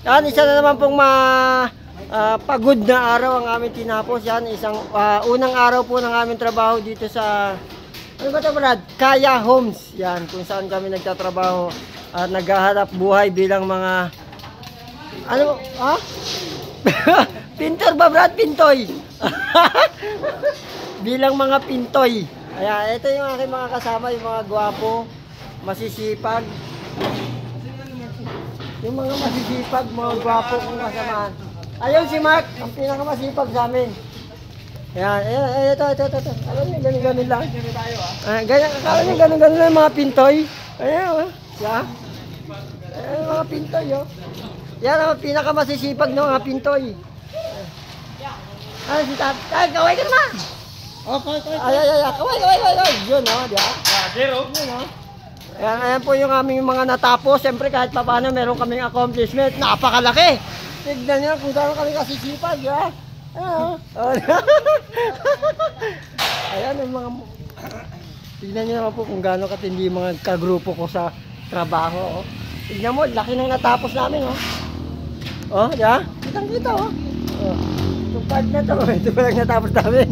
Yan, isa na naman pong pagod na araw ang aming tinapos. Yan, isang unang araw po ng aming trabaho dito sa, ano ba ito, Brad? Kaya Homes. Yan, kung saan kami nagtatrabaho at naghahanap buhay bilang mga, ano, ha? Pintor ba, Brad? Pintoy. Bilang mga pintoy. Ayan, ito yung aking mga kasama, yung mga gwapo, masisipag. Yung mga masisipag, mga gwapo kong kasamahan. Ayun si Mark, ang pinakamasipag sa amin. Ayan, ito. Alam niyo, ganun-ganun lang. Alam niyo, ganun-ganun lang mga pintoy. Ayan, siya. Ayan, mga pintoy, oh. Yan ang pinakamasisipag ng mga pintoy. Ay, si Tat. Ay, kaway ka naman! Ay, kaway. Yun, oh, di ba? Yun, oh. Ayan po yung aming mga natapos. Siyempre kahit pa paano meron kaming accomplishment. Napakalaki! Tignan nyo kung gano'n kami kasisipag. Ya? Ayan yung mga... Tignan nyo naman po kung gano'n katindi yung mga kagrupo ko sa trabaho. Oh. Tignan mo, laki nang natapos namin. Oh, di ba? Kitang-kita. Itong part na to. Ito pa lang natapos namin.